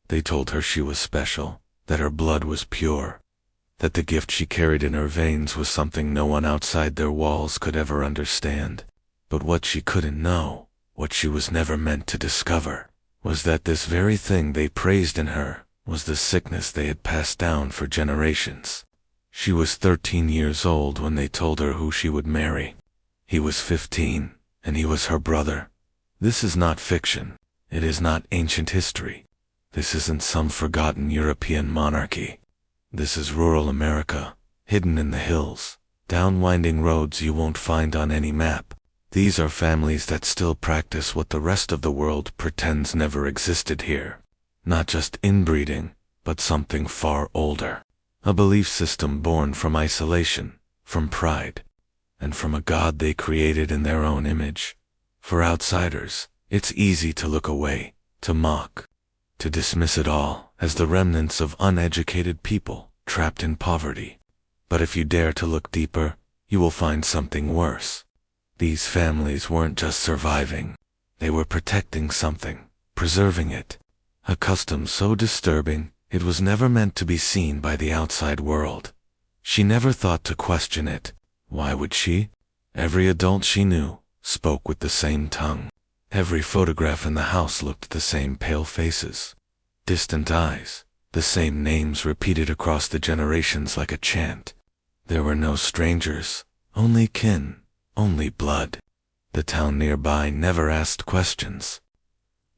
They told her she was special, that her blood was pure, that the gift she carried in her veins was something no one outside their walls could ever understand. But what she couldn't know, what she was never meant to discover, was that this very thing they praised in her was the sickness they had passed down for generations. She was 13 years old when they told her who she would marry. He was 15, and he was her brother. This is not fiction. It is not ancient history. This isn't some forgotten European monarchy. This is rural America, hidden in the hills, down winding roads you won't find on any map. These are families that still practice what the rest of the world pretends never existed here. Not just inbreeding, but something far older. A belief system born from isolation, from pride, and from a God they created in their own image. For outsiders, it's easy to look away, to mock, to dismiss it all as the remnants of uneducated people trapped in poverty. But if you dare to look deeper, you will find something worse. These families weren't just surviving. They were protecting something, preserving it. A custom so disturbing, it was never meant to be seen by the outside world. She never thought to question it. Why would she? Every adult she knew spoke with the same tongue. Every photograph in the house looked the same pale faces, distant eyes, the same names repeated across the generations like a chant. There were no strangers, only kin, only blood. The town nearby never asked questions.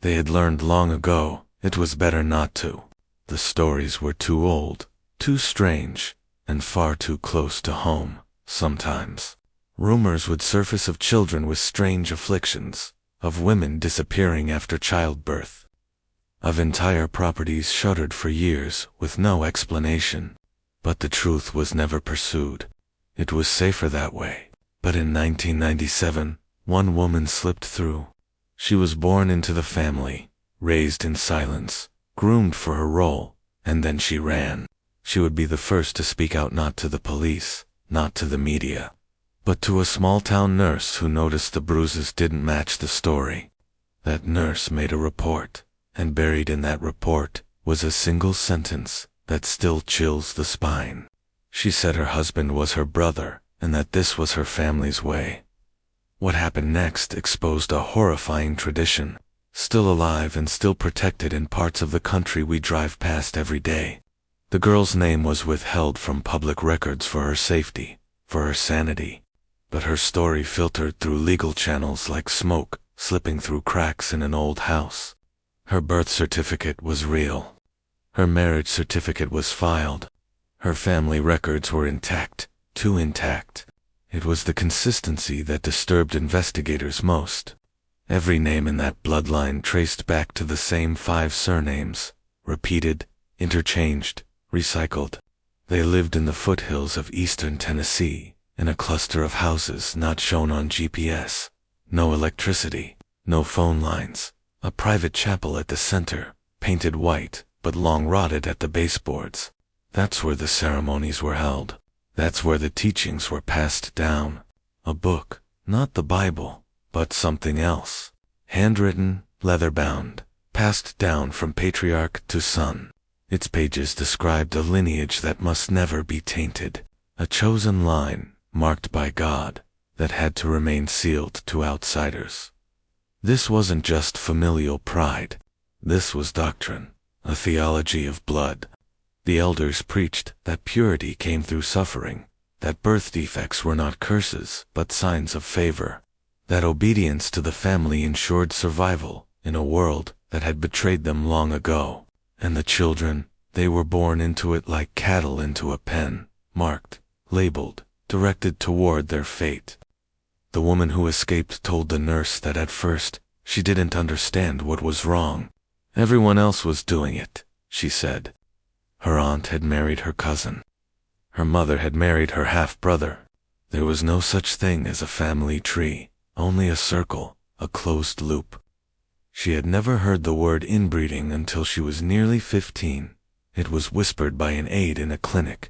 They had learned long ago it was better not to. The stories were too old, too strange, and far too close to home. Sometimes, rumors would surface of children with strange afflictions, of women disappearing after childbirth, of entire properties shuttered for years with no explanation. But the truth was never pursued. It was safer that way. But in 1997, one woman slipped through. She was born into the family, raised in silence, groomed for her role, and then she ran. She would be the first to speak out, not to the police, not to the media, but to a small-town nurse who noticed the bruises didn't match the story. That nurse made a report, and buried in that report was a single sentence that still chills the spine. She said her husband was her brother, and that this was her family's way. What happened next exposed a horrifying tradition, still alive and still protected in parts of the country we drive past every day. The girl's name was withheld from public records for her safety, for her sanity. But her story filtered through legal channels like smoke slipping through cracks in an old house. Her birth certificate was real. Her marriage certificate was filed. Her family records were intact, too intact. It was the consistency that disturbed investigators most. Every name in that bloodline traced back to the same 5 surnames, repeated, interchanged, recycled. They lived in the foothills of eastern Tennessee, in a cluster of houses not shown on GPS. No electricity, no phone lines, a private chapel at the center, painted white, but long rotted at the baseboards. That's where the ceremonies were held. That's where the teachings were passed down. A book, not the Bible, but something else. Handwritten, leather-bound, passed down from patriarch to son. Its pages described a lineage that must never be tainted, a chosen line, marked by God, that had to remain sealed to outsiders. This wasn't just familial pride. This was doctrine, a theology of blood. The elders preached that purity came through suffering, that birth defects were not curses but signs of favor, that obedience to the family ensured survival in a world that had betrayed them long ago. And the children, they were born into it like cattle into a pen, marked, labeled, directed toward their fate. The woman who escaped told the nurse that at first, she didn't understand what was wrong. Everyone else was doing it, she said. Her aunt had married her cousin. Her mother had married her half-brother. There was no such thing as a family tree, only a circle, a closed loop. She had never heard the word inbreeding until she was nearly 15. It was whispered by an aide in a clinic,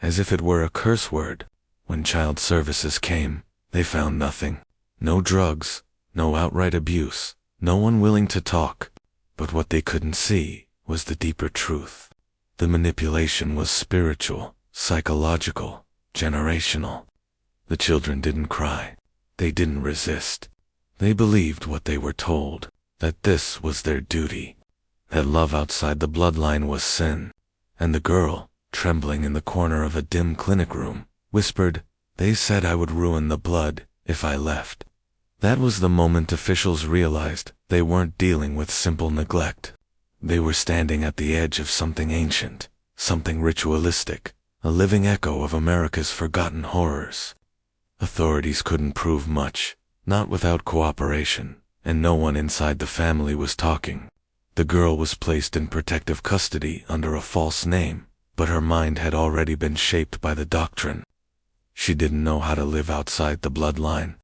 as if it were a curse word. When child services came, they found nothing. No drugs, no outright abuse, no one willing to talk. But what they couldn't see was the deeper truth. The manipulation was spiritual, psychological, generational. The children didn't cry. They didn't resist. They believed what they were told, that this was their duty, that love outside the bloodline was sin. And the girl, trembling in the corner of a dim clinic room, whispered, "They said I would ruin the blood if I left." That was the moment officials realized they weren't dealing with simple neglect. They were standing at the edge of something ancient, something ritualistic, a living echo of America's forgotten horrors. Authorities couldn't prove much, not without cooperation, and no one inside the family was talking. The girl was placed in protective custody under a false name, but her mind had already been shaped by the doctrine. She didn't know how to live outside the bloodline.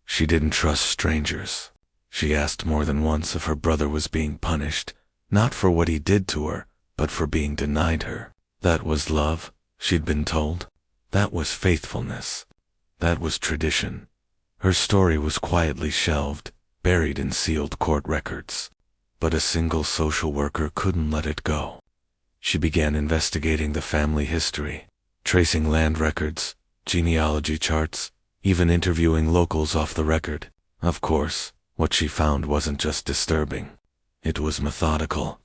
She didn't trust strangers. She asked more than once if her brother was being punished, not for what he did to her, but for being denied her. That was love, she'd been told. That was faithfulness. That was tradition. Her story was quietly shelved, buried in sealed court records. But a single social worker couldn't let it go. She began investigating the family history, tracing land records, genealogy charts, even interviewing locals off the record. Of course, what she found wasn't just disturbing. It was methodical.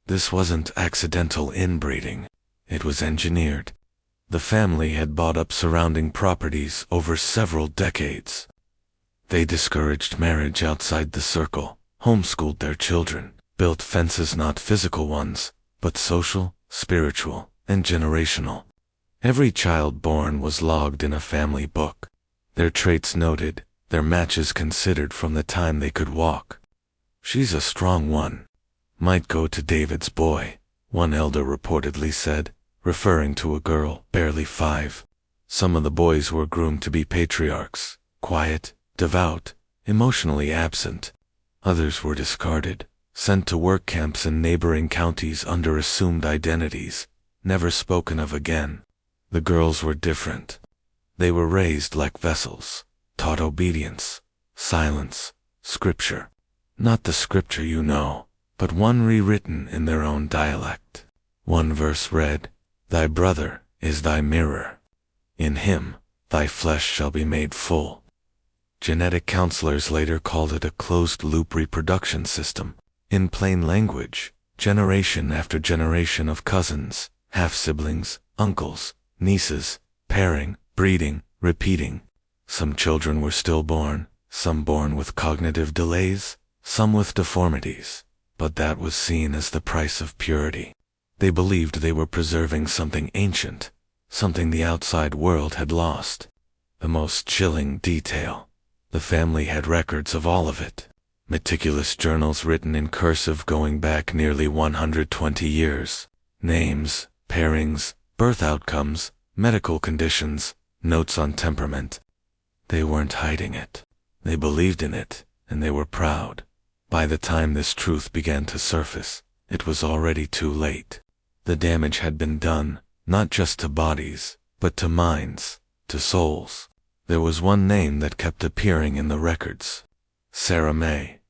This wasn't accidental inbreeding. It was engineered. The family had bought up surrounding properties over several decades. They discouraged marriage outside the circle, homeschooled their children, built fences, not physical ones, but social, spiritual, and generational. Every child born was logged in a family book. Their traits noted, their matches considered from the time they could walk. "She's a strong one. Might go to David's boy," one elder reportedly said, referring to a girl barely 5. Some of the boys were groomed to be patriarchs, quiet, devout, emotionally absent. Others were discarded, sent to work camps in neighboring counties under assumed identities, never spoken of again. The girls were different. They were raised like vessels, taught obedience, silence, scripture. Not the scripture you know, but one rewritten in their own dialect. One verse read, "Thy brother is thy mirror. In him, thy flesh shall be made full." Genetic counselors later called it a closed-loop reproduction system. In plain language, generation after generation of cousins, half-siblings, uncles, nieces, pairing, breeding, repeating. Some children were stillborn, some born with cognitive delays, some with deformities, but that was seen as the price of purity. They believed they were preserving something ancient, something the outside world had lost. The most chilling detail. The family had records of all of it. Meticulous journals written in cursive going back nearly 120 years. Names, pairings, birth outcomes, medical conditions, notes on temperament. They weren't hiding it. They believed in it, and they were proud. By the time this truth began to surface, it was already too late. The damage had been done, not just to bodies, but to minds, to souls. There was one name that kept appearing in the records. Sarah May.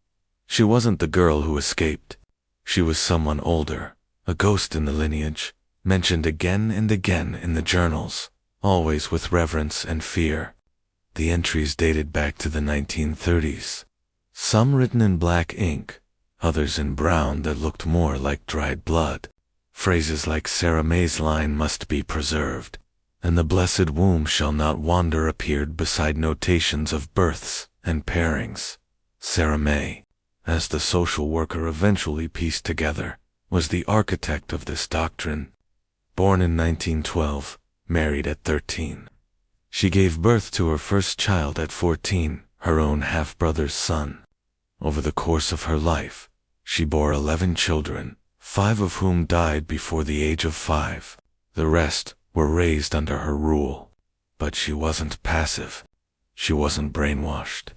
She wasn't the girl who escaped. She was someone older, a ghost in the lineage, mentioned again and again in the journals, always with reverence and fear. The entries dated back to the 1930s. Some written in black ink, others in brown that looked more like dried blood. Phrases like Sarah May's line must be preserved, and the blessed womb shall not wander appeared beside notations of births and pairings. Sarah May, as the social worker eventually pieced together, was the architect of this doctrine. Born in 1912, married at 13. She gave birth to her first child at 14, her own half-brother's son. Over the course of her life, she bore 11 children, 5 of whom died before the age of 5. The rest were raised under her rule. But she wasn't passive. She wasn't brainwashed.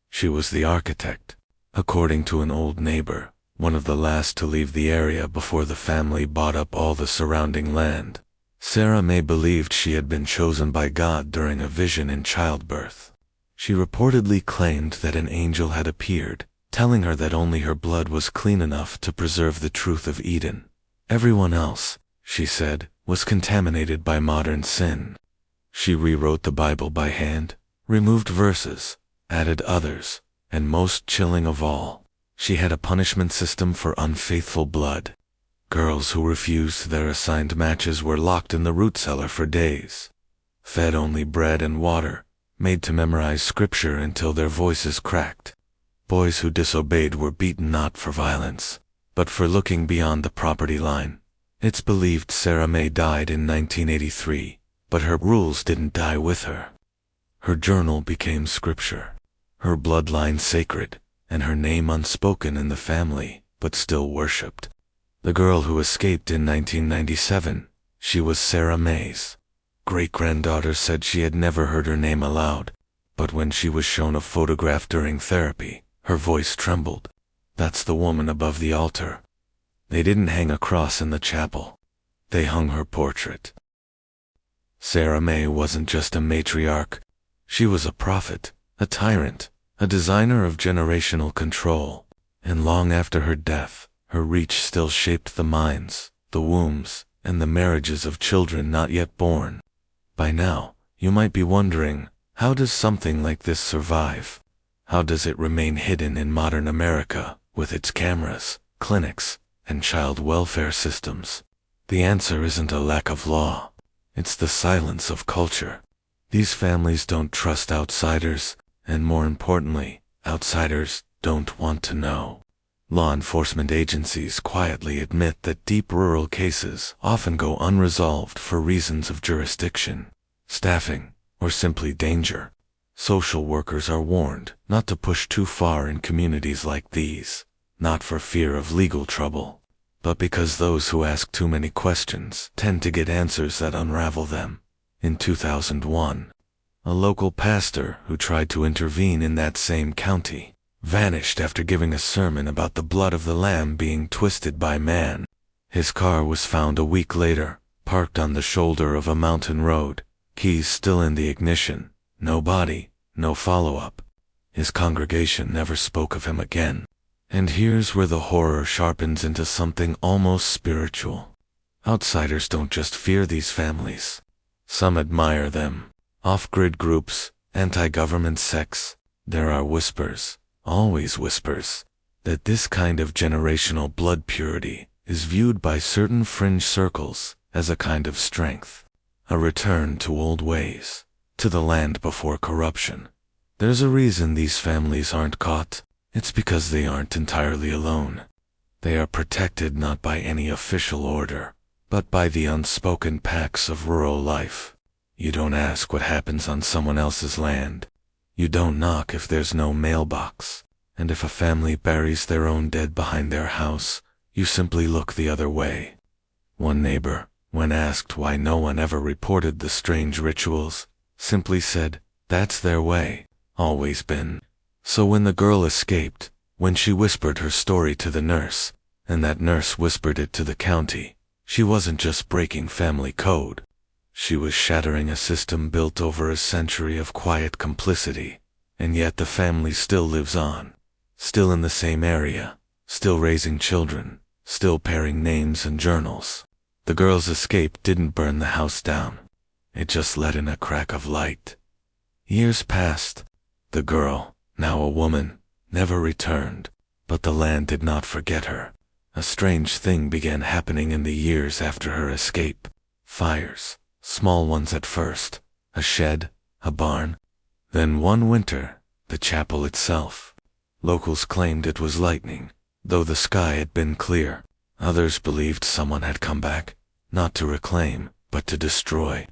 She was the architect. According to an old neighbor, one of the last to leave the area before the family bought up all the surrounding land, Sarah May believed she had been chosen by God during a vision in childbirth. She reportedly claimed that an angel had appeared, telling her that only her blood was clean enough to preserve the truth of Eden. Everyone else, she said, was contaminated by modern sin. She rewrote the Bible by hand, removed verses, added others, and most chilling of all, she had a punishment system for unfaithful blood. Girls who refused their assigned matches were locked in the root cellar for days, fed only bread and water, made to memorize scripture until their voices cracked. Boys who disobeyed were beaten not for violence, but for looking beyond the property line. It's believed Sarah May died in 1983, but her rules didn't die with her. Her journal became scripture, her bloodline sacred, and her name unspoken in the family, but still worshipped. The girl who escaped in 1997, she was Sarah May's great-granddaughter said she had never heard her name aloud, but when she was shown a photograph during therapy, her voice trembled. That's the woman above the altar. They didn't hang a cross in the chapel. They hung her portrait. Sarah May wasn't just a matriarch. She was a prophet, a tyrant, a designer of generational control. And long after her death, her reach still shaped the minds, the wombs, and the marriages of children not yet born. By now, you might be wondering, how does something like this survive? How does it remain hidden in modern America, with its cameras, clinics, and child welfare systems? The answer isn't a lack of law. It's the silence of culture. These families don't trust outsiders, and more importantly, outsiders don't want to know. Law enforcement agencies quietly admit that deep rural cases often go unresolved for reasons of jurisdiction, staffing, or simply danger. Social workers are warned not to push too far in communities like these, not for fear of legal trouble, but because those who ask too many questions tend to get answers that unravel them. In 2001, a local pastor who tried to intervene in that same county vanished after giving a sermon about the blood of the lamb being twisted by man. His car was found a week later, parked on the shoulder of a mountain road, keys still in the ignition, no body, no follow-up. His congregation never spoke of him again. And here's where the horror sharpens into something almost spiritual. Outsiders don't just fear these families. Some admire them. Off-grid groups, anti-government sects. There are whispers, always whispers, that this kind of generational blood purity is viewed by certain fringe circles as a kind of strength, a return to old ways, to the land before corruption. There's a reason these families aren't caught. It's because they aren't entirely alone. They are protected not by any official order, but by the unspoken pacts of rural life. You don't ask what happens on someone else's land. You don't knock if there's no mailbox. And if a family buries their own dead behind their house, you simply look the other way. One neighbor, when asked why no one ever reported the strange rituals, simply said, "That's their way, always been." So when the girl escaped, when she whispered her story to the nurse, and that nurse whispered it to the county, she wasn't just breaking family code. She was shattering a system built over a century of quiet complicity, and yet the family still lives on, still in the same area, still raising children, still pairing names and journals. The girl's escape didn't burn the house down. It just let in a crack of light. Years passed. The girl, now a woman, never returned, but the land did not forget her. A strange thing began happening in the years after her escape. Fires, small ones at first, a shed, a barn. Then one winter, the chapel itself. Locals claimed it was lightning, though the sky had been clear. Others believed someone had come back, not to reclaim, but to destroy,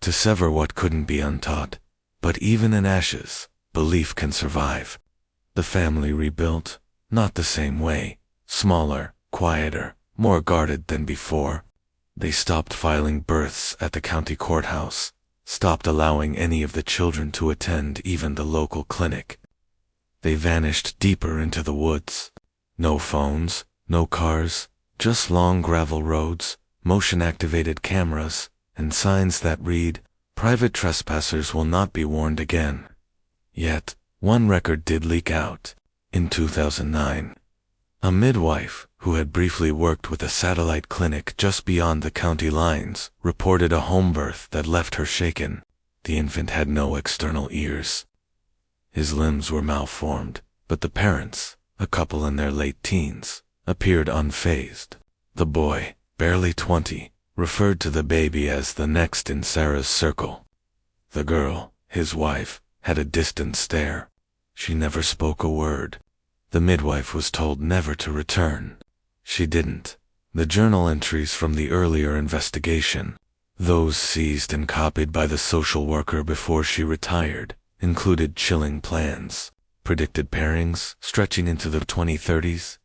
to sever what couldn't be untaught. But even in ashes, belief can survive. The family rebuilt, not the same way, smaller, quieter, more guarded than before. They stopped filing births at the county courthouse, stopped allowing any of the children to attend even the local clinic. They vanished deeper into the woods. No phones, no cars, just long gravel roads, motion-activated cameras, and signs that read, "Private trespassers will not be warned again." Yet, one record did leak out. In 2009, a midwife who had briefly worked with a satellite clinic just beyond the county lines reported a home birth that left her shaken. The infant had no external ears. His limbs were malformed, but the parents, a couple in their late teens, appeared unfazed. The boy, barely 20, referred to the baby as the next in Sarah's circle. The girl, his wife, had a distant stare. She never spoke a word. The midwife was told never to return. She didn't. The journal entries from the earlier investigation, those seized and copied by the social worker before she retired, included chilling plans, predicted pairings stretching into the 2030s.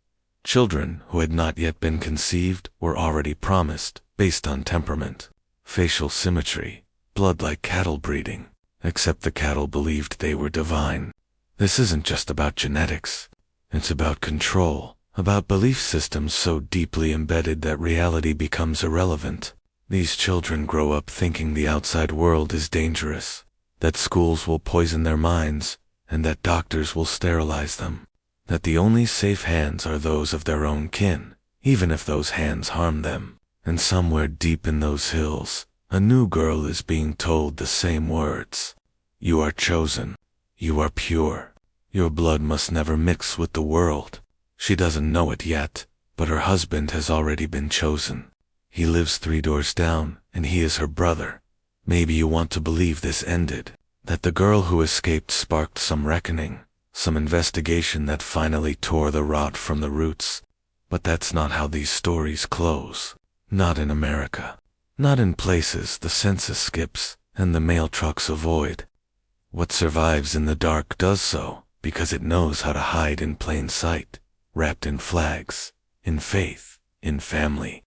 Children who had not yet been conceived were already promised, based on temperament, facial symmetry, blood like cattle breeding, except the cattle believed they were divine. This isn't just about genetics. It's about control, about belief systems so deeply embedded that reality becomes irrelevant. These children grow up thinking the outside world is dangerous, that schools will poison their minds, and that doctors will sterilize them, that the only safe hands are those of their own kin, even if those hands harm them. And somewhere deep in those hills, a new girl is being told the same words. You are chosen. You are pure. Your blood must never mix with the world. She doesn't know it yet, but her husband has already been chosen. He lives 3 doors down, and he is her brother. Maybe you want to believe this ended, that the girl who escaped sparked some reckoning, some investigation that finally tore the rot from the roots. But that's not how these stories close. Not in America. Not in places the census skips and the mail trucks avoid. What survives in the dark does so, because it knows how to hide in plain sight, wrapped in flags, in faith, in family.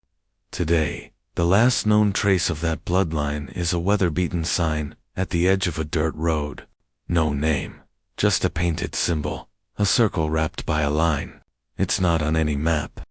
Today, the last known trace of that bloodline is a weather-beaten sign at the edge of a dirt road. No name, just a painted symbol, a circle wrapped by a line. It's not on any map.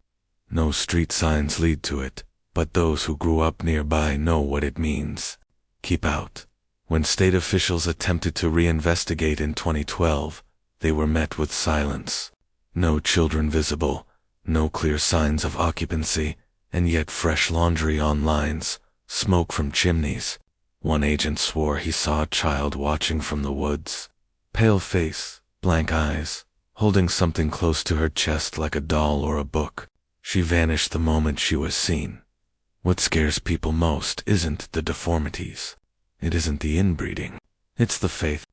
No street signs lead to it, but those who grew up nearby know what it means. Keep out. When state officials attempted to reinvestigate in 2012, they were met with silence. No children visible, no clear signs of occupancy, and yet fresh laundry on lines, smoke from chimneys. One agent swore he saw a child watching from the woods. Pale face, blank eyes, holding something close to her chest like a doll or a book. She vanished the moment she was seen. What scares people most isn't the deformities. It isn't the inbreeding. It's the faith.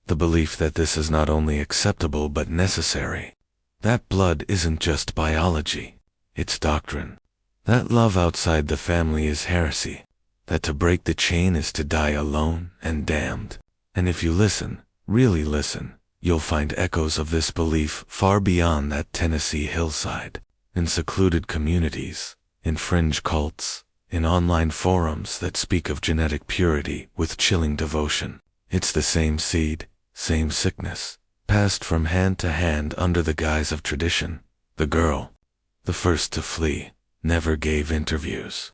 The belief that this is not only acceptable but necessary. That blood isn't just biology. It's doctrine. That love outside the family is heresy. That to break the chain is to die alone and damned. And if you listen, really listen, you'll find echoes of this belief far beyond that Tennessee hillside. In secluded communities, in fringe cults, in online forums that speak of genetic purity with chilling devotion. It's the same seed, same sickness, passed from hand to hand under the guise of tradition. The girl, the first to flee, never gave interviews.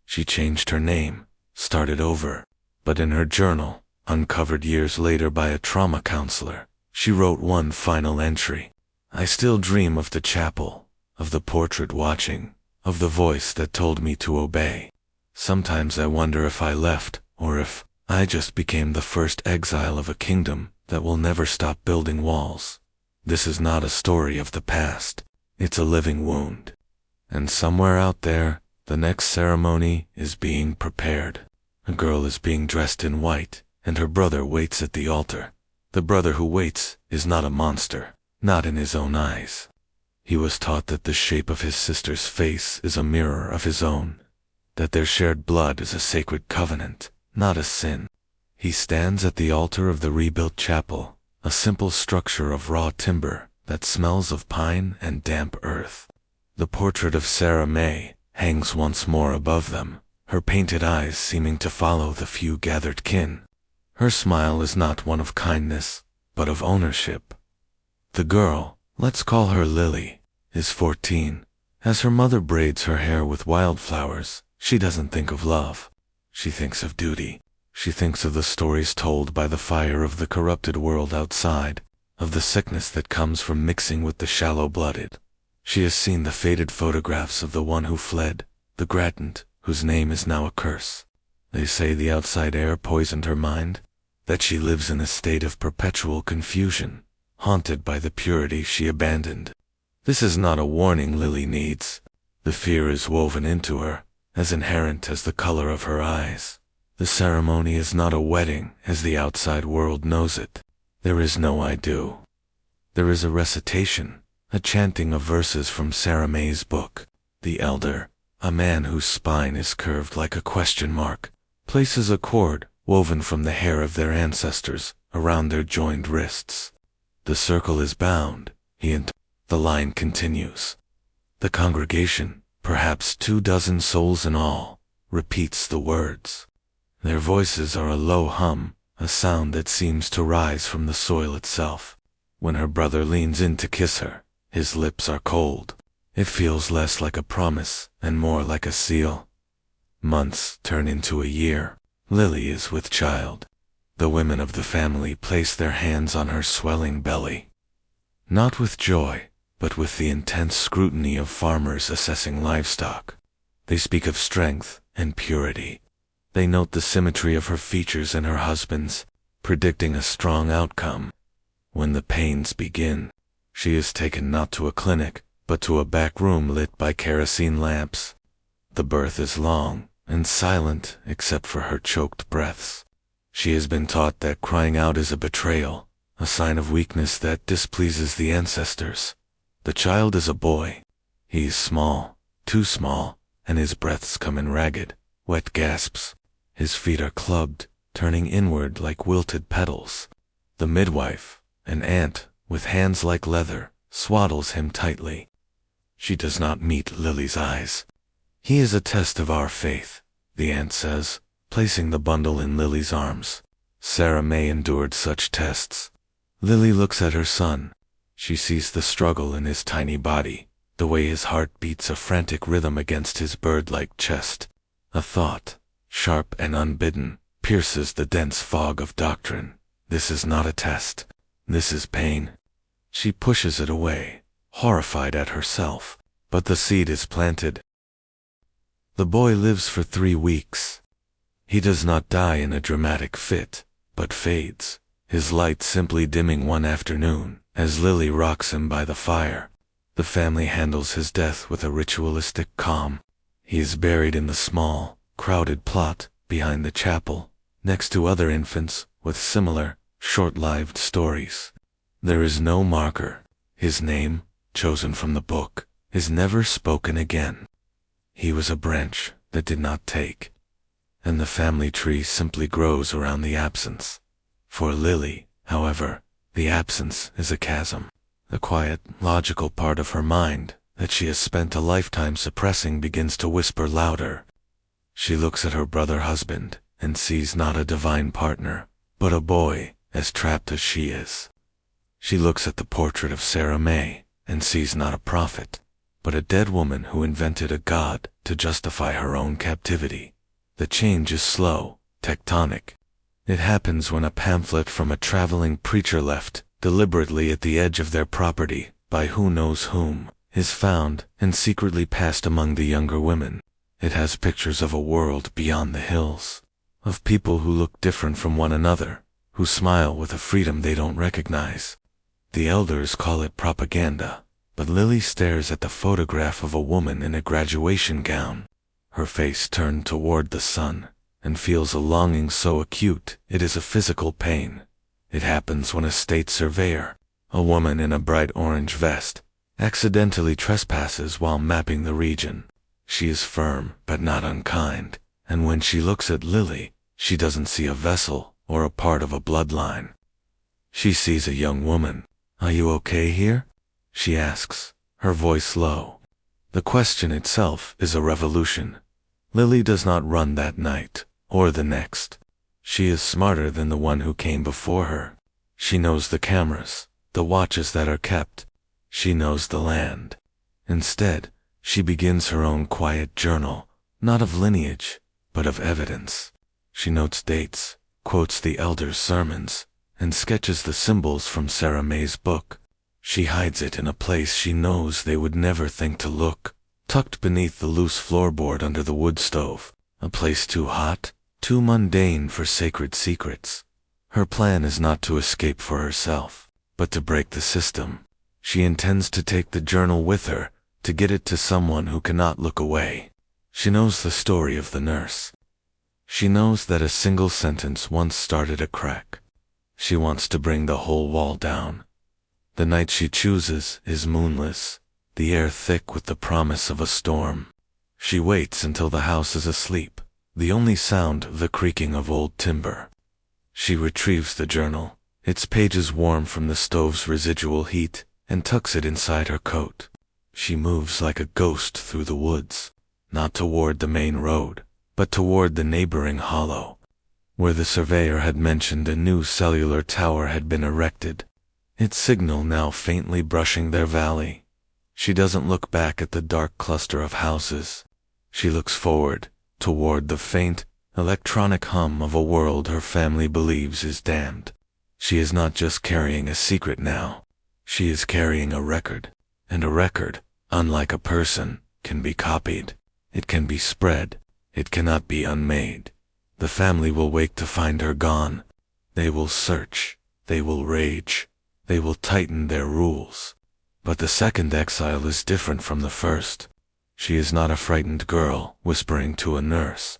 She changed her name, started over, but in her journal, uncovered years later by a trauma counselor, she wrote one final entry. I still dream of the chapel, of the portrait watching, of the voice that told me to obey. Sometimes I wonder if I left, or if I just became the first exile of a kingdom that will never stop building walls. This is not a story of the past. It's a living wound. And somewhere out there, the next ceremony is being prepared. A girl is being dressed in white, and her brother waits at the altar. The brother who waits is not a monster, not in his own eyes. He was taught that the shape of his sister's face is a mirror of his own, that their shared blood is a sacred covenant, not a sin. He stands at the altar of the rebuilt chapel, a simple structure of raw timber that smells of pine and damp earth. The portrait of Sarah May hangs once more above them, her painted eyes seeming to follow the few gathered kin. Her smile is not one of kindness, but of ownership. The girl, let's call her Lily, is 14. As her mother braids her hair with wildflowers, she doesn't think of love. She thinks of duty. She thinks of the stories told by the fire of the corrupted world outside, of the sickness that comes from mixing with the shallow-blooded. She has seen the faded photographs of the one who fled, the Gratant, whose name is now a curse. They say the outside air poisoned her mind, that she lives in a state of perpetual confusion, haunted by the purity she abandoned. This is not a warning Lily needs. The fear is woven into her, as inherent as the color of her eyes. The ceremony is not a wedding as the outside world knows it. There is no I do. There is a recitation, a chanting of verses from Sarah May's book. The elder, a man whose spine is curved like a question mark, places a cord, woven from the hair of their ancestors, around their joined wrists. The circle is bound, the line continues. The congregation, perhaps 24 souls in all, repeats the words. Their voices are a low hum, a sound that seems to rise from the soil itself. When her brother leans in to kiss her, his lips are cold. It feels less like a promise and more like a seal. Months turn into a year. Lily is with child. The women of the family place their hands on her swelling belly. Not with joy, but with the intense scrutiny of farmers assessing livestock. They speak of strength and purity. They note the symmetry of her features and her husband's, predicting a strong outcome. When the pains begin, she is taken not to a clinic, but to a back room lit by kerosene lamps. The birth is long and silent except for her choked breaths. She has been taught that crying out is a betrayal, a sign of weakness that displeases the ancestors. The child is a boy. He is small, too small, and his breaths come in ragged, wet gasps. His feet are clubbed, turning inward like wilted petals. The midwife, an aunt with hands like leather, swaddles him tightly. She does not meet Lily's eyes. He is a test of our faith, the aunt says, placing the bundle in Lily's arms. Sarah May endured such tests. Lily looks at her son. She sees the struggle in his tiny body, the way his heart beats a frantic rhythm against his bird-like chest. A thought, sharp and unbidden, pierces the dense fog of doctrine. This is not a test. This is pain. She pushes it away, horrified at herself, but the seed is planted. The boy lives for 3 weeks. He does not die in a dramatic fit, but fades, his light simply dimming one afternoon as Lily rocks him by the fire. The family handles his death with a ritualistic calm. He is buried in the small, crowded plot behind the chapel, next to other infants with similar, short-lived stories. There is no marker. His name, chosen from the book, is never spoken again. He was a branch that did not take, and the family tree simply grows around the absence. For Lily, however, the absence is a chasm. The quiet, logical part of her mind that she has spent a lifetime suppressing begins to whisper louder. She looks at her brother-husband and sees not a divine partner, but a boy as trapped as she is. She looks at the portrait of Sarah May and sees not a prophet, but a dead woman who invented a god to justify her own captivity. The change is slow, tectonic. It happens when a pamphlet from a traveling preacher left deliberately at the edge of their property by who knows whom is found and secretly passed among the younger women. It has pictures of a world beyond the hills, of people who look different from one another, who smile with a freedom they don't recognize. The elders call it propaganda, but Lily stares at the photograph of a woman in a graduation gown, her face turned toward the sun, and feels a longing so acute it is a physical pain. It happens when a state surveyor, a woman in a bright orange vest, accidentally trespasses while mapping the region. She is firm but not unkind, and when she looks at Lily, she doesn't see a vessel or a part of a bloodline. She sees a young woman. "Are you okay here?" she asks, her voice low. The question itself is a revolution. Lily does not run that night, or the next. She is smarter than the one who came before her. She knows the cameras, the watches that are kept. She knows the land. Instead, she begins her own quiet journal, not of lineage, but of evidence. She notes dates, quotes the elders' sermons, and sketches the symbols from Sarah May's book. She hides it in a place she knows they would never think to look, tucked beneath the loose floorboard under the wood stove, a place too hot, too mundane for sacred secrets. Her plan is not to escape for herself, but to break the system. She intends to take the journal with her, to get it to someone who cannot look away. She knows the story of the nurse. She knows that a single sentence once started a crack. She wants to bring the whole wall down. The night she chooses is moonless, the air thick with the promise of a storm. She waits until the house is asleep, the only sound the creaking of old timber. She retrieves the journal, its pages warm from the stove's residual heat, and tucks it inside her coat. She moves like a ghost through the woods, not toward the main road, but toward the neighboring hollow, where the surveyor had mentioned a new cellular tower had been erected, its signal now faintly brushing their valley. She doesn't look back at the dark cluster of houses. She looks forward, toward the faint, electronic hum of a world her family believes is damned. She is not just carrying a secret now. She is carrying a record, and a record, unlike a person, can be copied. It can be spread. It cannot be unmade. The family will wake to find her gone. They will search. They will rage. They will tighten their rules. But the second exile is different from the first. She is not a frightened girl whispering to a nurse.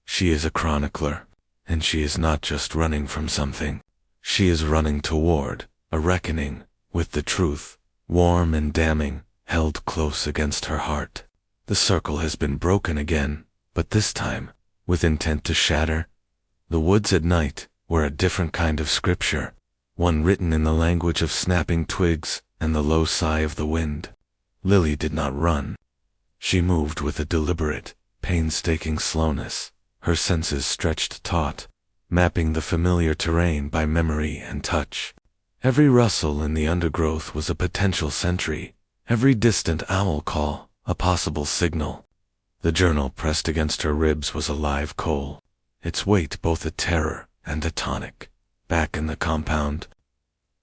She is a chronicler, and she is not just running from something. She is running toward a reckoning with the truth, warm and damning, held close against her heart. The circle has been broken again, but this time, with intent to shatter. The woods at night were a different kind of scripture, one written in the language of snapping twigs and the low sigh of the wind. Lily did not run. She moved with a deliberate, painstaking slowness, her senses stretched taut, mapping the familiar terrain by memory and touch. Every rustle in the undergrowth was a potential sentry, every distant owl call a possible signal. The journal pressed against her ribs was a live coal, its weight both a terror and a tonic. Back in the compound,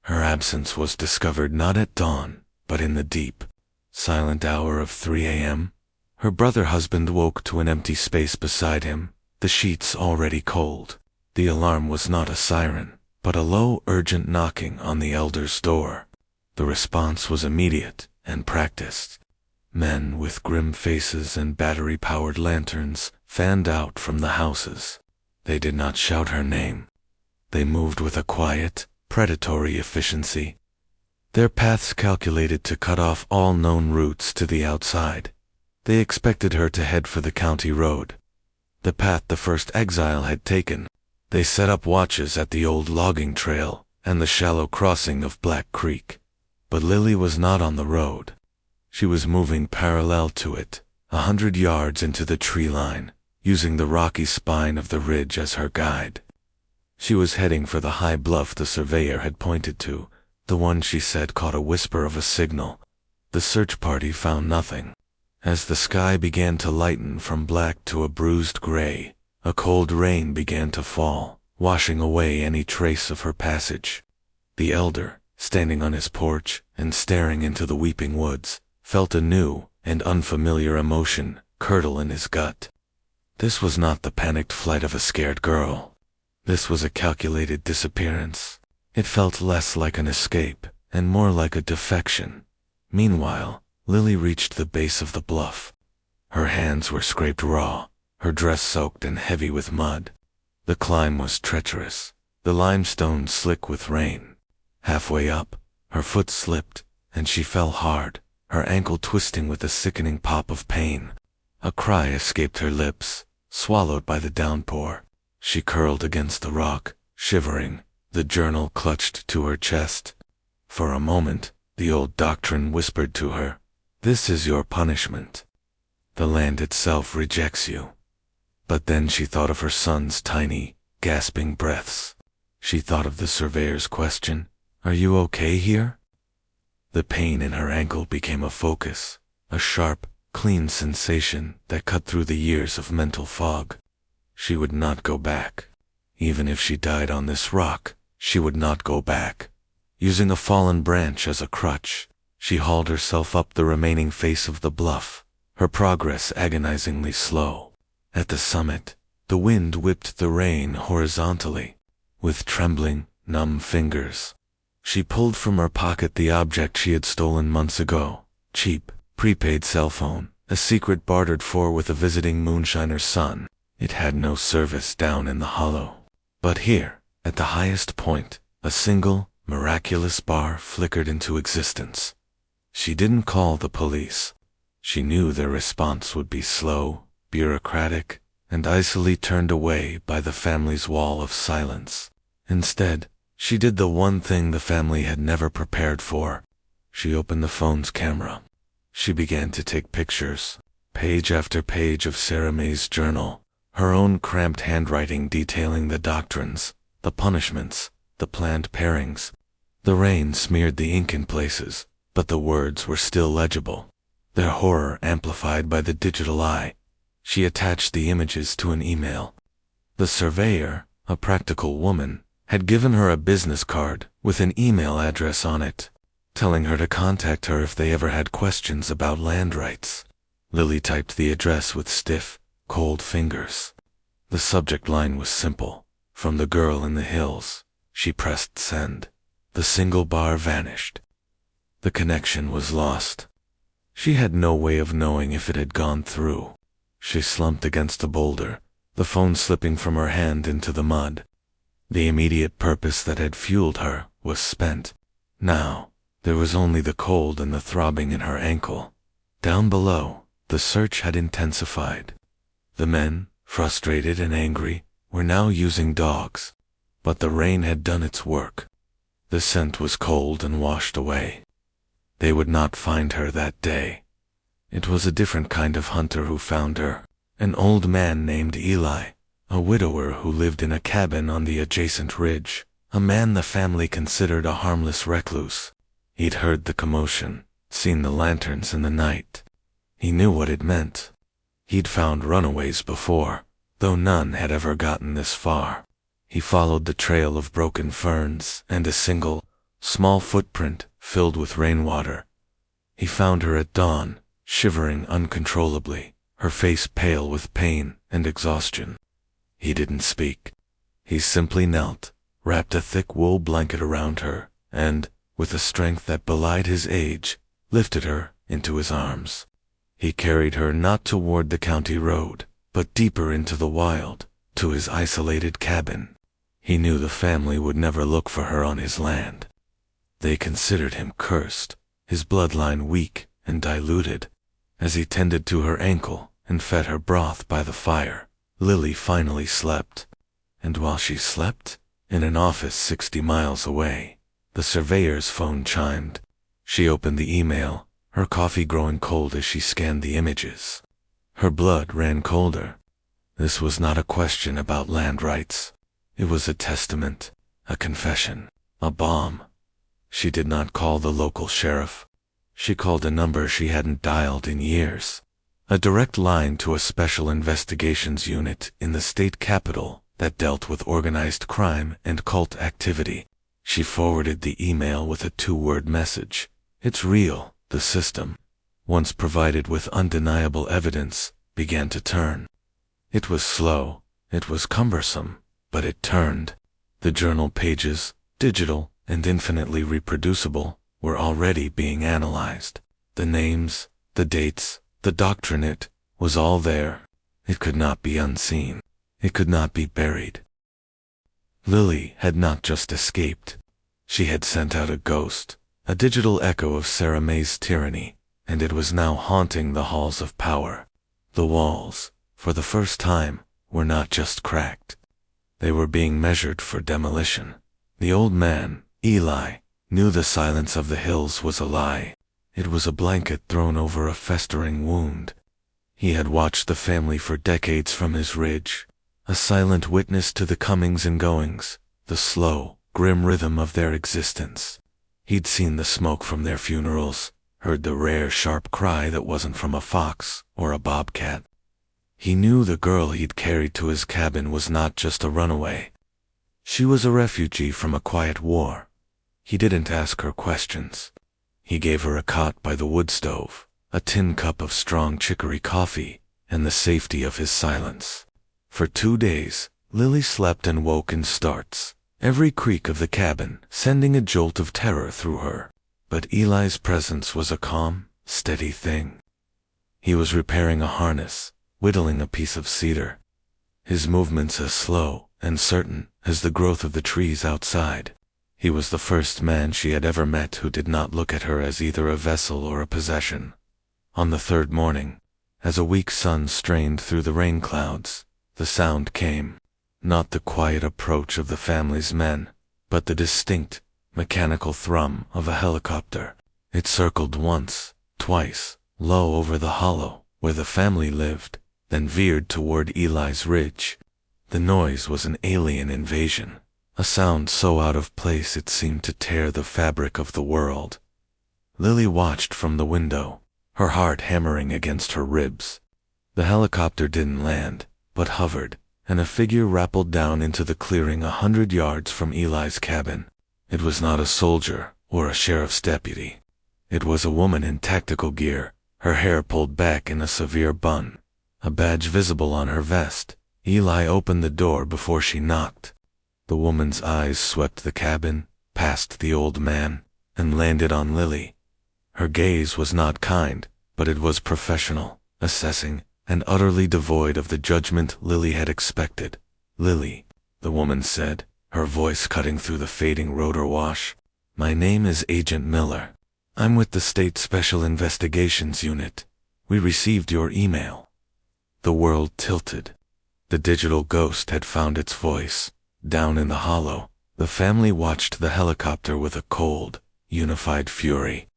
her absence was discovered not at dawn, but in the deep, silent hour of 3 a.m. Her brother husband woke to an empty space beside him, the sheets already cold. The alarm was not a siren, but a low, urgent knocking on the elder's door. The response was immediate and practiced. Men with grim faces and battery-powered lanterns fanned out from the houses. They did not shout her name. They moved with a quiet, predatory efficiency, their paths calculated to cut off all known routes to the outside. They expected her to head for the county road, the path the first exile had taken. They set up watches at the old logging trail and the shallow crossing of Black Creek. But Lily was not on the road. She was moving parallel to it, 100 yards into the tree line, using the rocky spine of the ridge as her guide. She was heading for the high bluff the surveyor had pointed to, the one she said caught a whisper of a signal. The search party found nothing. As the sky began to lighten from black to a bruised gray, a cold rain began to fall, washing away any trace of her passage. The elder, standing on his porch and staring into the weeping woods, felt a new and unfamiliar emotion curdle in his gut. This was not the panicked flight of a scared girl. This was a calculated disappearance. It felt less like an escape and more like a defection. Meanwhile, Lily reached the base of the bluff. Her hands were scraped raw, her dress soaked and heavy with mud. The climb was treacherous, the limestone slick with rain. Halfway up, her foot slipped, and she fell hard, her ankle twisting with a sickening pop of pain. A cry escaped her lips, swallowed by the downpour. She curled against the rock, shivering, the journal clutched to her chest. For a moment, the old doctrine whispered to her, "This is your punishment. The land itself rejects you." But then she thought of her son's tiny, gasping breaths. She thought of the surveyor's question, "Are you okay here?" The pain in her ankle became a focus, a sharp, clean sensation that cut through the years of mental fog. She would not go back. Even if she died on this rock, She would not go back. Using a fallen branch as a crutch, she hauled herself up the remaining face of the bluff, her progress agonizingly slow. At the summit, the wind whipped the rain horizontally. With trembling, numb fingers, she pulled from her pocket the object she had stolen months ago. Cheap, prepaid cell phone, a secret bartered for with a visiting moonshiner's son. It had no service down in the hollow. But here, at the highest point, a single, miraculous bar flickered into existence. She didn't call the police. She knew their response would be slow, bureaucratic, and icily turned away by the family's wall of silence. Instead, she did the one thing the family had never prepared for. She opened the phone's camera. She began to take pictures, page after page of Sarah May's journal, her own cramped handwriting detailing the doctrines, the punishments, the planned pairings. The rain smeared the ink in places, but the words were still legible, their horror amplified by the digital eye. She attached the images to an email. The surveyor, a practical woman, had given her a business card with an email address on it, telling her to contact her if they ever had questions about land rights. Lily typed the address with stiff, cold fingers. The subject line was simple. From the girl in the hills. She pressed send. The single bar vanished. The connection was lost. She had no way of knowing if it had gone through. She slumped against a boulder, the phone slipping from her hand into the mud. The immediate purpose that had fueled her was spent. Now, there was only the cold and the throbbing in her ankle. Down below, the search had intensified. The men, frustrated and angry, were now using dogs. But the rain had done its work. The scent was cold and washed away. They would not find her that day. It was a different kind of hunter who found her, an old man named Eli, a widower who lived in a cabin on the adjacent ridge, a man the family considered a harmless recluse. He'd heard the commotion, seen the lanterns in the night. He knew what it meant. He'd found runaways before, though none had ever gotten this far. He followed the trail of broken ferns and a single, small footprint filled with rainwater. He found her at dawn, shivering uncontrollably, her face pale with pain and exhaustion. He didn't speak. He simply knelt, wrapped a thick wool blanket around her, and, with a strength that belied his age, lifted her into his arms. He carried her not toward the county road, but deeper into the wild, to his isolated cabin. He knew the family would never look for her on his land. They considered him cursed, his bloodline weak and diluted. As he tended to her ankle and fed her broth by the fire, Lily finally slept. And while she slept, in an office 60 miles away, the surveyor's phone chimed. She opened the email, her coffee growing cold as she scanned the images. Her blood ran colder. This was not a question about land rights. It was a testament, a confession, a bomb. She did not call the local sheriff. She called a number she hadn't dialed in years. A direct line to a special investigations unit in the state capital that dealt with organized crime and cult activity. She forwarded the email with a 2-word message. It's real, the system, once provided with undeniable evidence, began to turn. It was slow, it was cumbersome, but it turned. The journal pages, digital and infinitely reproducible, were already being analyzed. The names, the dates, the doctrine, it was all there. It could not be unseen. It could not be buried. Lily had not just escaped. She had sent out a ghost, a digital echo of Sarah May's tyranny, and it was now haunting the halls of power. The walls, for the first time, were not just cracked. They were being measured for demolition. The old man, Eli, knew the silence of the hills was a lie. It was a blanket thrown over a festering wound. He had watched the family for decades from his ridge, a silent witness to the comings and goings, the slow, grim rhythm of their existence. He'd seen the smoke from their funerals, heard the rare sharp cry that wasn't from a fox or a bobcat. He knew the girl he'd carried to his cabin was not just a runaway. She was a refugee from a quiet war. He didn't ask her questions. He gave her a cot by the wood stove, a tin cup of strong chicory coffee, and the safety of his silence. For 2 days, Lily slept and woke in starts, every creak of the cabin sending a jolt of terror through her. But Eli's presence was a calm, steady thing. He was repairing a harness, whittling a piece of cedar, his movements as slow and certain as the growth of the trees outside. He was the first man she had ever met who did not look at her as either a vessel or a possession. On the third morning, as a weak sun strained through the rain clouds, the sound came, not the quiet approach of the family's men, but the distinct, mechanical thrum of a helicopter. It circled once, twice, low over the hollow where the family lived, then veered toward Eli's ridge. The noise was an alien invasion, a sound so out of place it seemed to tear the fabric of the world. Lily watched from the window, her heart hammering against her ribs. The helicopter didn't land, but hovered, and a figure rappelled down into the clearing 100 yards from Eli's cabin. It was not a soldier or a sheriff's deputy. It was a woman in tactical gear, her hair pulled back in a severe bun, a badge visible on her vest. Eli opened the door before she knocked. The woman's eyes swept the cabin, past the old man, and landed on Lily. Her gaze was not kind, but it was professional, assessing, and utterly devoid of the judgment Lily had expected. "Lily," the woman said, her voice cutting through the fading rotor wash. "My name is Agent Miller. I'm with the State Special Investigations Unit. We received your email." The world tilted. The digital ghost had found its voice. Down in the hollow, the family watched the helicopter with a cold, unified fury.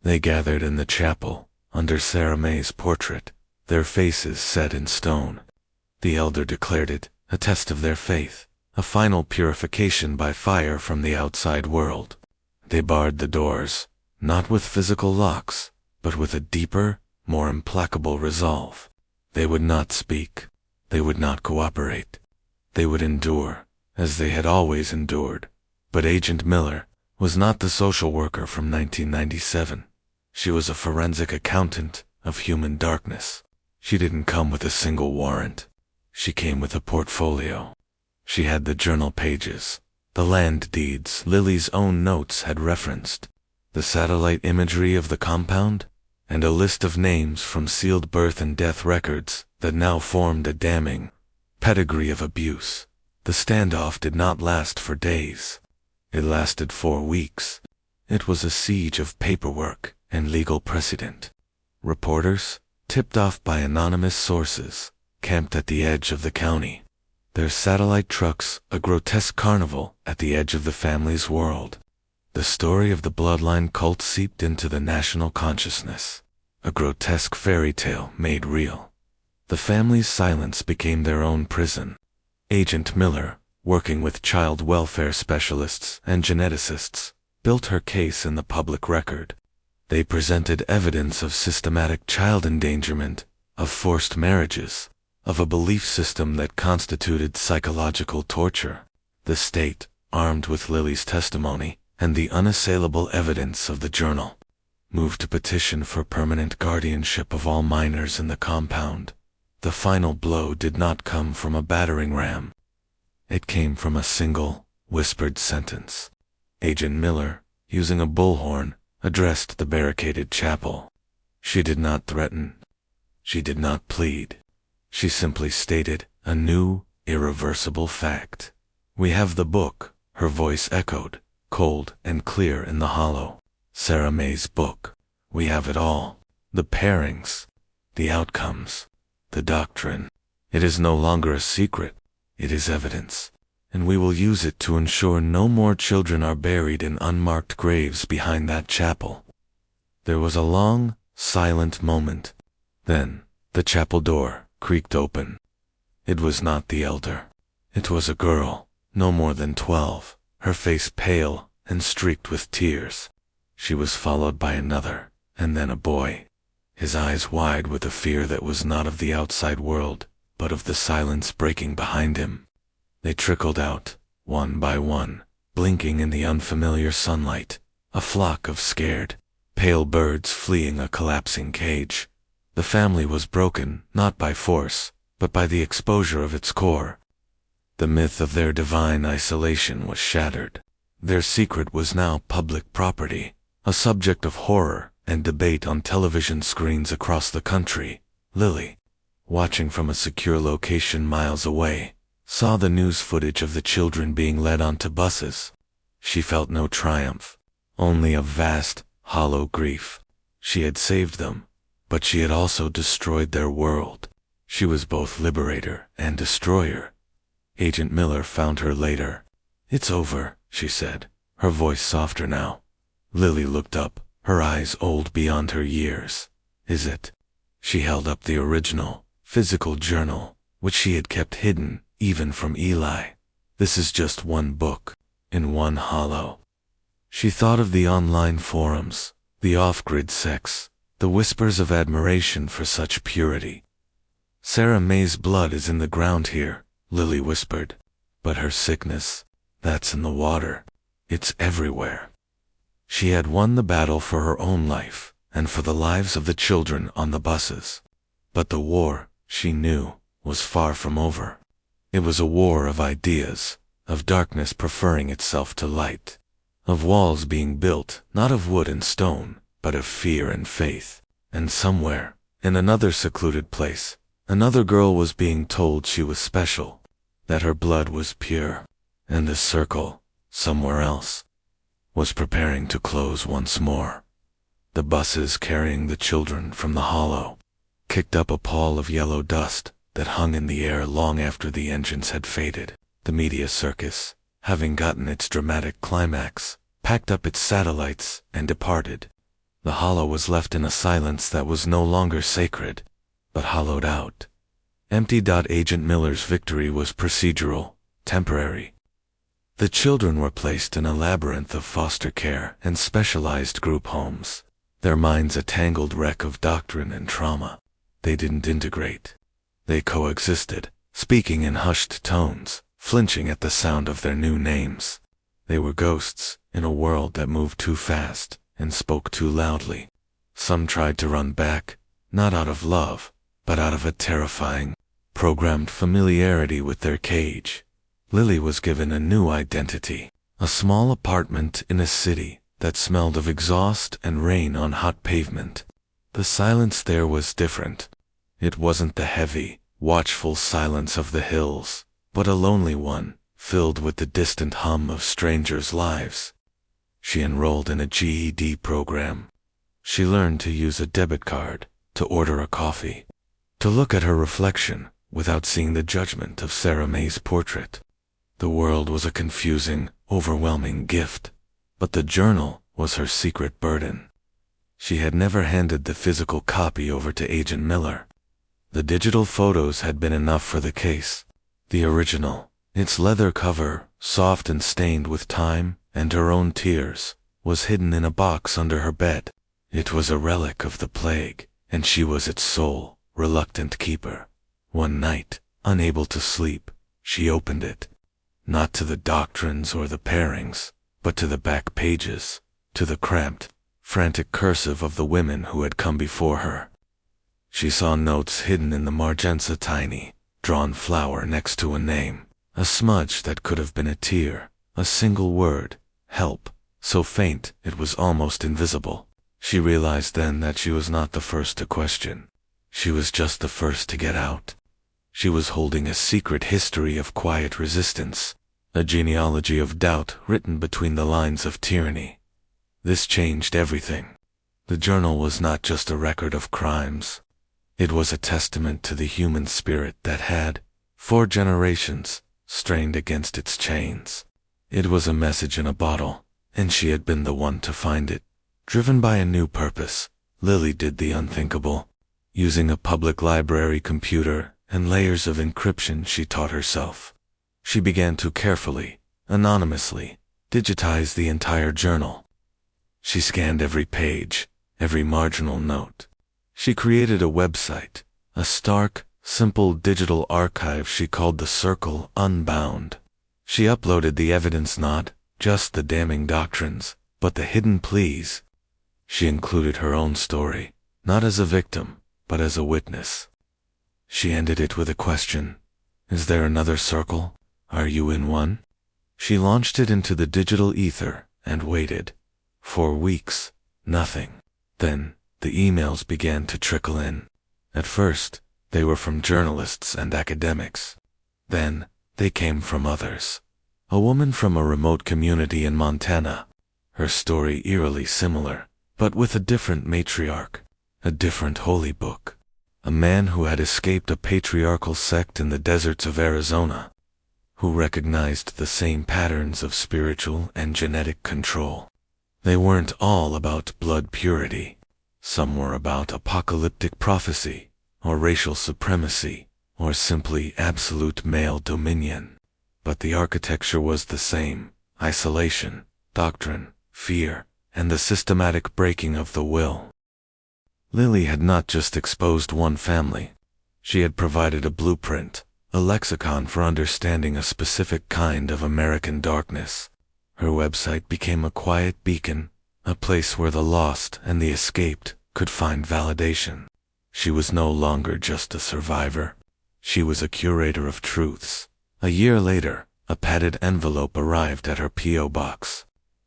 They gathered in the chapel, under Sarah May's portrait, their faces set in stone. The elder declared it a test of their faith, a final purification by fire from the outside world. They barred the doors, not with physical locks, but with a deeper, more implacable resolve. They would not speak. They would not cooperate. They would endure, as they had always endured. But Agent Miller was not the social worker from 1997. She was a forensic accountant of human darkness. She didn't come with a single warrant. She came with a portfolio. She had the journal pages, the land deeds Lily's own notes had referenced, the satellite imagery of the compound, and a list of names from sealed birth and death records that now formed a damning pedigree of abuse. The standoff did not last for days. It lasted 4 weeks. It was a siege of paperwork and legal precedent. Reporters, tipped off by anonymous sources, camped at the edge of the county, their satellite trucks a grotesque carnival at the edge of the family's world. The story of the bloodline cult seeped into the national consciousness, a grotesque fairy tale made real. The family's silence became their own prison. Agent Miller, working with child welfare specialists and geneticists, built her case in the public record. They presented evidence of systematic child endangerment, of forced marriages, of a belief system that constituted psychological torture. The state, armed with Lily's testimony and the unassailable evidence of the journal, moved to petition for permanent guardianship of all minors in the compound. The final blow did not come from a battering ram. It came from a single, whispered sentence. Agent Miller, using a bullhorn, addressed the barricaded chapel. She did not threaten. She did not plead. She simply stated a new, irreversible fact. "We have the book," her voice echoed, cold and clear in the hollow. "Sarah May's book. We have it all. The pairings, the outcomes, the doctrine. It is no longer a secret. It is evidence, and we will use it to ensure no more children are buried in unmarked graves behind that chapel." There was a long, silent moment. Then, the chapel door creaked open. It was not the elder. It was a girl, no more than 12, her face pale and streaked with tears. She was followed by another, and then a boy, his eyes wide with a fear that was not of the outside world, but of the silence breaking behind him. They trickled out, one by one, blinking in the unfamiliar sunlight, a flock of scared, pale birds fleeing a collapsing cage. The family was broken, not by force, but by the exposure of its core. The myth of their divine isolation was shattered. Their secret was now public property, a subject of horror and debate on television screens across the country. Lily, watching from a secure location miles away, saw the news footage of the children being led onto buses. She felt no triumph, only a vast, hollow grief. She had saved them, but she had also destroyed their world. She was both liberator and destroyer. Agent Miller found her later. "It's over," she said, her voice softer now. Lily looked up, her eyes old beyond her years. "Is it?" She held up the original, physical journal, which she had kept hidden, even from Eli. "This is just one book, in one hollow." She thought of the online forums, the off-grid sex, the whispers of admiration for such purity. "Sarah May's blood is in the ground here," Lily whispered. "But her sickness, that's in the water. It's everywhere." She had won the battle for her own life, and for the lives of the children on the buses. But the war, she knew, was far from over. It was a war of ideas, of darkness preferring itself to light, of walls being built, not of wood and stone, but of fear and faith. And somewhere, in another secluded place, another girl was being told she was special, that her blood was pure, and the circle, somewhere else, was preparing to close once more. The buses carrying the children from the hollow kicked up a pall of yellow dust that hung in the air long after the engines had faded. The media circus, having gotten its dramatic climax, packed up its satellites and departed. The hollow was left in a silence that was no longer sacred, but hollowed out. Empty. Agent Miller's victory was procedural, temporary. The children were placed in a labyrinth of foster care and specialized group homes, their minds a tangled wreck of doctrine and trauma. They didn't integrate. They coexisted, speaking in hushed tones, flinching at the sound of their new names. They were ghosts in a world that moved too fast and spoke too loudly. Some tried to run back, not out of love, but out of a terrifying, programmed familiarity with their cage. Lily was given a new identity, a small apartment in a city that smelled of exhaust and rain on hot pavement. The silence there was different. It wasn't the heavy, watchful silence of the hills, but a lonely one, filled with the distant hum of strangers' lives. She enrolled in a GED program. She learned to use a debit card, to order a coffee, to look at her reflection without seeing the judgment of Sarah May's portrait. The world was a confusing, overwhelming gift, but the journal was her secret burden. She had never handed the physical copy over to Agent Miller. The digital photos had been enough for the case. The original, its leather cover, soft and stained with time and her own tears, was hidden in a box under her bed. It was a relic of the plague, and she was its sole, reluctant keeper. One night, unable to sleep, she opened it. Not to the doctrines or the pairings, but to the back pages, to the cramped, frantic cursive of the women who had come before her. She saw notes hidden in the margins, a tiny, drawn flower next to a name, a smudge that could have been a tear, a single word, help, so faint it was almost invisible. She realized then that she was not the first to question. She was just the first to get out. She was holding a secret history of quiet resistance, a genealogy of doubt written between the lines of tyranny. This changed everything. The journal was not just a record of crimes. It was a testament to the human spirit that had, for generations, strained against its chains. It was a message in a bottle, and she had been the one to find it. Driven by a new purpose, Lily did the unthinkable. Using a public library computer and layers of encryption she taught herself, she began to carefully, anonymously, digitize the entire journal. She scanned every page, every marginal note. She created a website, a stark, simple digital archive she called the Circle Unbound. She uploaded the evidence, not just the damning doctrines, but the hidden pleas. She included her own story, not as a victim, but as a witness. She ended it with a question. Is there another circle? Are you in one? She launched it into the digital ether and waited. For weeks, nothing. Then, the emails began to trickle in. At first, they were from journalists and academics. Then, they came from others. A woman from a remote community in Montana. Her story eerily similar, but with a different matriarch, a different holy book. A man who had escaped a patriarchal sect in the deserts of Arizona, who recognized the same patterns of spiritual and genetic control. They weren't all about blood purity. Some were about apocalyptic prophecy, or racial supremacy, or simply absolute male dominion. But the architecture was the same: isolation, doctrine, fear, and the systematic breaking of the will. Lily had not just exposed one family. She had provided a blueprint, a lexicon for understanding a specific kind of American darkness. Her website became a quiet beacon, a place where the lost and the escaped could find validation. She was no longer just a survivor. She was a curator of truths. A year later, a padded envelope arrived at her P.O. box.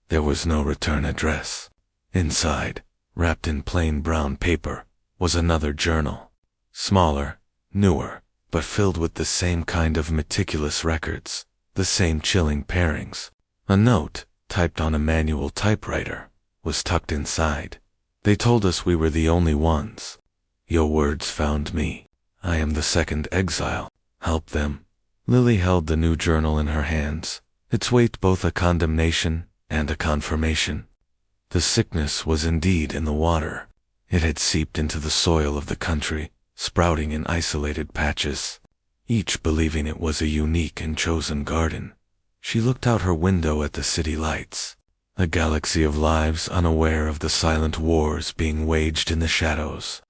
There was no return address. Inside, wrapped in plain brown paper, was another journal. Smaller, newer, but filled with the same kind of meticulous records, the same chilling pairings. A note, typed on a manual typewriter, was tucked inside. They told us we were the only ones. Your words found me. I am the second exile. Help them. Lily held the new journal in her hands, its weight both a condemnation and a confirmation. The sickness was indeed in the water. It had seeped into the soil of the country, sprouting in isolated patches, each believing it was a unique and chosen garden. She looked out her window at the city lights, a galaxy of lives unaware of the silent wars being waged in the shadows.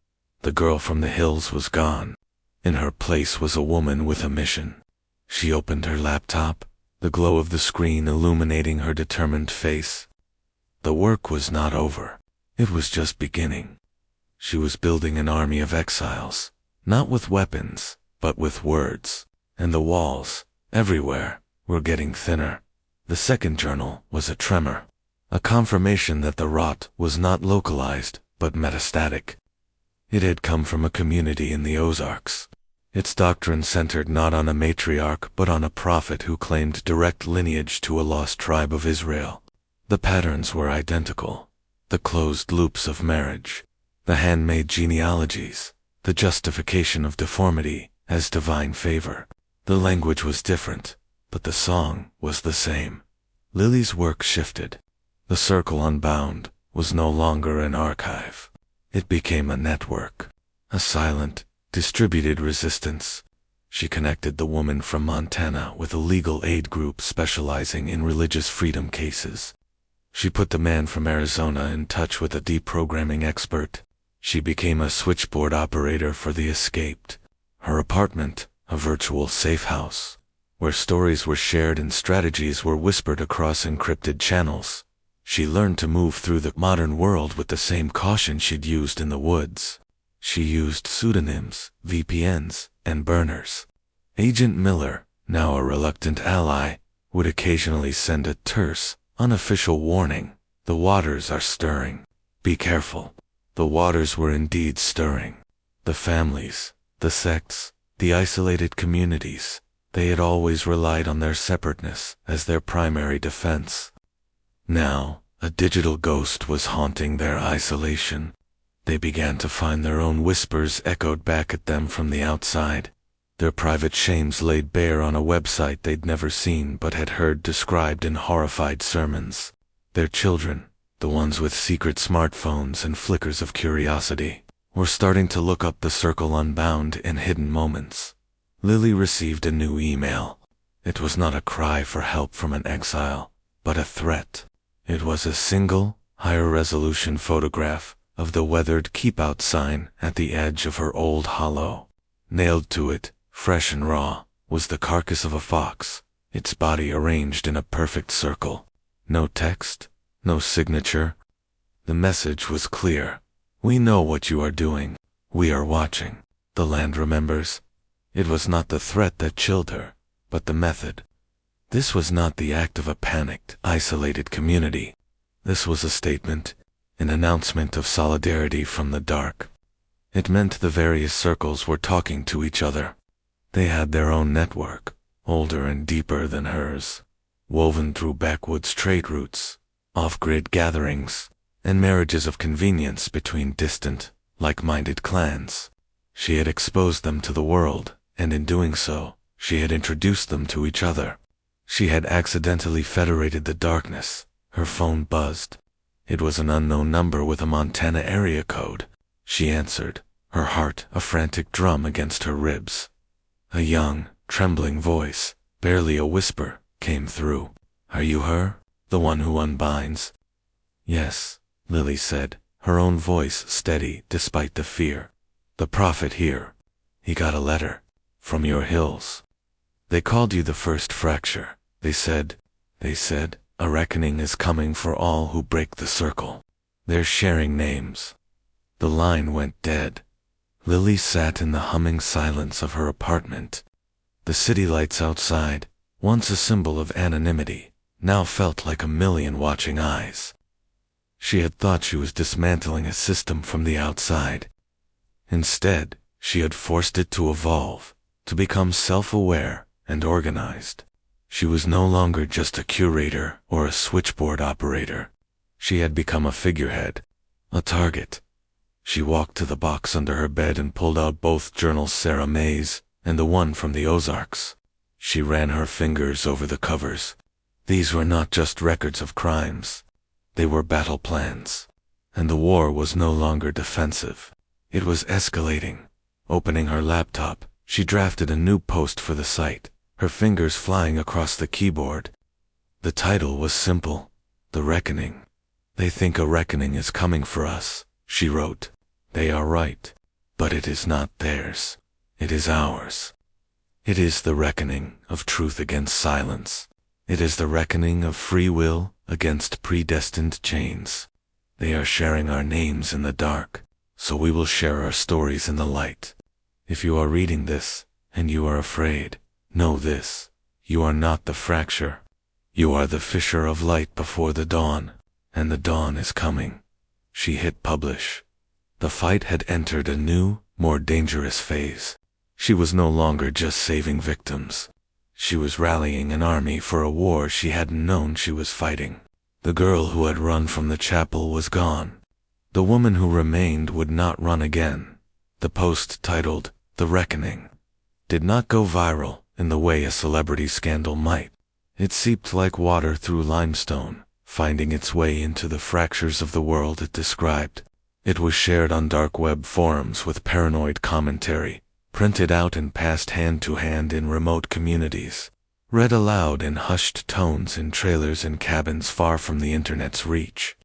The girl from the hills was gone. In her place was a woman with a mission. She opened her laptop, the glow of the screen illuminating her determined face. The work was not over. It was just beginning. She was building an army of exiles, not with weapons, but with words. And the walls, everywhere, were getting thinner. The second journal was a tremor, a confirmation that the rot was not localized, but metastatic. It had come from a community in the Ozarks. Its doctrine centered not on a matriarch but on a prophet who claimed direct lineage to a lost tribe of Israel. The patterns were identical: the closed loops of marriage, the handmade genealogies, the justification of deformity as divine favor. The language was different, but the song was the same. Lily's work shifted. The Circle Unbound was no longer an archive. It became a network, a silent, distributed resistance. She connected the woman from Montana with a legal aid group specializing in religious freedom cases. She put the man from Arizona in touch with a deprogramming expert. She became a switchboard operator for the escaped. Her apartment, a virtual safe house, where stories were shared and strategies were whispered across encrypted channels. She learned to move through the modern world with the same caution she'd used in the woods. She used pseudonyms, VPNs, and burners. Agent Miller, now a reluctant ally, would occasionally send a terse, unofficial warning: the waters are stirring. Be careful. The waters were indeed stirring. The families, the sects, the isolated communities, they had always relied on their separateness as their primary defense. Now, a digital ghost was haunting their isolation. They began to find their own whispers echoed back at them from the outside, their private shames laid bare on a website they'd never seen but had heard described in horrified sermons. Their children, the ones with secret smartphones and flickers of curiosity, were starting to look up the Circle Unbound in hidden moments. Lily received a new email. It was not a cry for help from an exile, but a threat. It was a single, higher-resolution photograph of the weathered keep-out sign at the edge of her old hollow. Nailed to it, fresh and raw, was the carcass of a fox, its body arranged in a perfect circle. No text, no signature. The message was clear. We know what you are doing. We are watching. The land remembers. It was not the threat that chilled her, but the method. This was not the act of a panicked, isolated community. This was a statement, an announcement of solidarity from the dark. It meant the various circles were talking to each other. They had their own network, older and deeper than hers, woven through backwoods trade routes, off-grid gatherings, and marriages of convenience between distant, like-minded clans. She had exposed them to the world, and in doing so, she had introduced them to each other. She had accidentally federated the darkness. Her phone buzzed. It was an unknown number with a Montana area code. She answered, her heart a frantic drum against her ribs. A young, trembling voice, barely a whisper, came through. "Are you her? The one who unbinds?" "Yes," Lily said, her own voice steady despite the fear. "The prophet here. He got a letter. From your hills. They called you the first fracture. They said, a reckoning is coming for all who break the circle. They're sharing names." The line went dead. Lily sat in the humming silence of her apartment. The city lights outside, once a symbol of anonymity, now felt like a million watching eyes. She had thought she was dismantling a system from the outside. Instead, she had forced it to evolve, to become self-aware and organized. She was no longer just a curator or a switchboard operator. She had become a figurehead, a target. She walked to the box under her bed and pulled out both journals, Sarah May's and the one from the Ozarks. She ran her fingers over the covers. These were not just records of crimes. They were battle plans. And the war was no longer defensive. It was escalating. Opening her laptop, she drafted a new post for the site, her fingers flying across the keyboard. The title was simple, The Reckoning. "They think a reckoning is coming for us," she wrote. "They are right. But it is not theirs. It is ours. It is the reckoning of truth against silence. It is the reckoning of free will against predestined chains. They are sharing our names in the dark, so we will share our stories in the light. If you are reading this, and you are afraid, know this: you are not the fracture. You are the fisher of light before the dawn, and the dawn is coming." She hit publish. The fight had entered a new, more dangerous phase. She was no longer just saving victims. She was rallying an army for a war she hadn't known she was fighting. The girl who had run from the chapel was gone. The woman who remained would not run again. The post titled, The Reckoning, did not go viral in the way a celebrity scandal might. It seeped like water through limestone, finding its way into the fractures of the world it described. It was shared on dark web forums with paranoid commentary, printed out and passed hand to hand in remote communities, read aloud in hushed tones in trailers and cabins far from the internet's reach.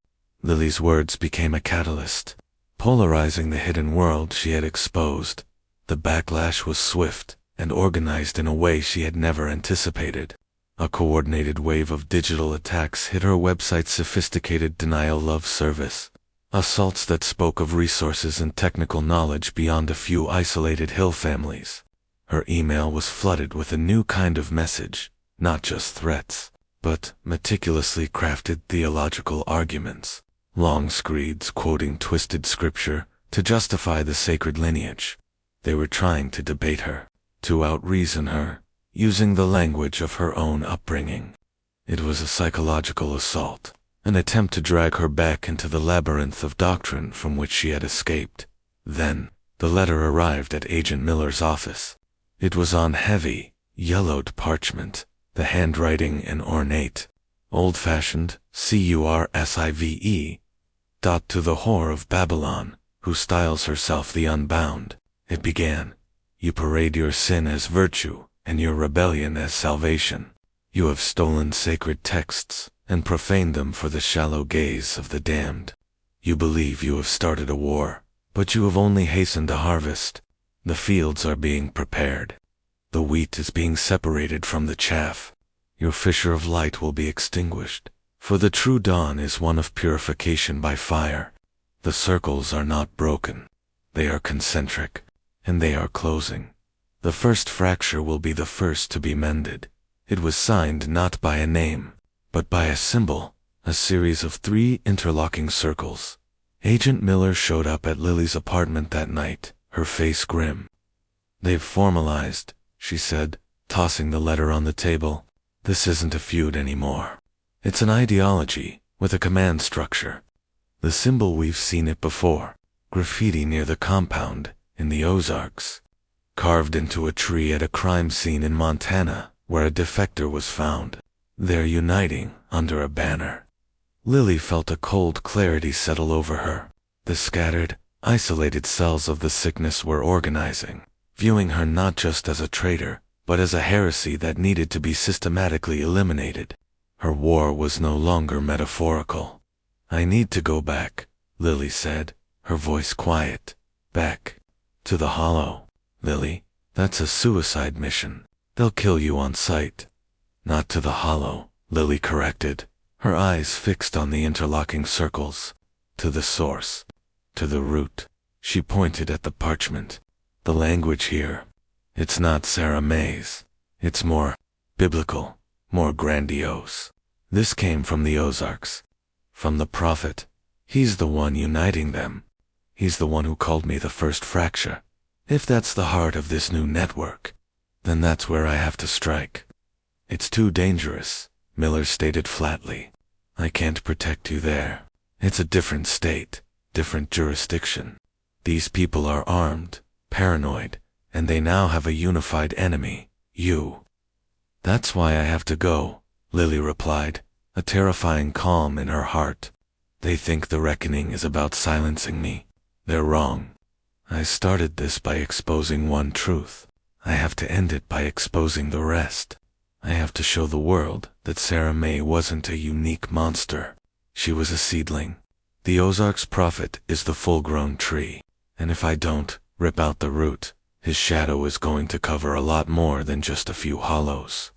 Lily's words became a catalyst, polarizing the hidden world she had exposed. The backlash was swift and organized in a way she had never anticipated. A coordinated wave of digital attacks hit her website's sophisticated denial-of service. Assaults that spoke of resources and technical knowledge beyond a few isolated hill families. Her email was flooded with a new kind of message, not just threats, but meticulously crafted theological arguments. Long screeds quoting twisted scripture to justify the sacred lineage. They were trying to debate her, to out-reason her, using the language of her own upbringing. It was a psychological assault, an attempt to drag her back into the labyrinth of doctrine from which she had escaped. Then, the letter arrived at Agent Miller's office. It was on heavy, yellowed parchment, the handwriting an ornate, old-fashioned, cursive, dot to the whore of Babylon, who styles herself the Unbound. It began, "You parade your sin as virtue, and your rebellion as salvation. You have stolen sacred texts, and profaned them for the shallow gaze of the damned. You believe you have started a war, but you have only hastened a harvest. The fields are being prepared. The wheat is being separated from the chaff. your fissure of light will be extinguished. For the true dawn is one of purification by fire. The circles are not broken. They are concentric, and they are closing. The first fracture will be the first to be mended. It was signed not by a name, but by a symbol, a series of 3 interlocking circles. Agent Miller showed up at Lily's apartment that night, her face grim. "They've formalized," she said, tossing the letter on the table. "This isn't a feud anymore. It's an ideology, with a command structure. The symbol, we've seen it before. Graffiti near the compound, in the Ozarks. Carved into a tree at a crime scene in Montana, where a defector was found. They're uniting under a banner." Lily felt a cold clarity settle over her. The scattered, isolated cells of the sickness were organizing, viewing her not just as a traitor, but as a heresy that needed to be systematically eliminated. Her war was no longer metaphorical. "I need to go back," Lily said, her voice quiet. "Back to the Hollow." "Lily, that's a suicide mission. They'll kill you on sight." "Not to the Hollow," Lily corrected, her eyes fixed on the interlocking circles. "To the source. To the root." She pointed at the parchment. "The language here, it's not Sarah May's. It's more biblical, more grandiose. This came from the Ozarks, from the prophet. He's the one uniting them. He's the one who called me the first fracture. If that's the heart of this new network, then that's where I have to strike." "It's too dangerous," Miller stated flatly. "I can't protect you there. It's a different state, different jurisdiction. These people are armed, paranoid, and they now have a unified enemy, you." "That's why I have to go," Lily replied, a terrifying calm in her heart. "They think the reckoning is about silencing me. They're wrong. I started this by exposing one truth. I have to end it by exposing the rest. I have to show the world that Sarah May wasn't a unique monster. She was a seedling. The Ozarks prophet is the full-grown tree, and if I don't rip out the root, his shadow is going to cover a lot more than just a few hollows."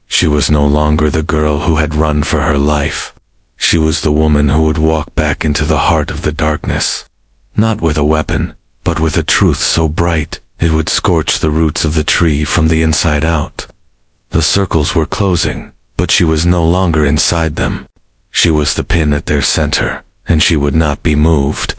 She was no longer the girl who had run for her life. She was the woman who would walk back into the heart of the darkness, not with a weapon, but with a truth so bright it would scorch the roots of the tree from the inside out. The circles were closing, but she was no longer inside them. She was the pin at their center, and she would not be moved.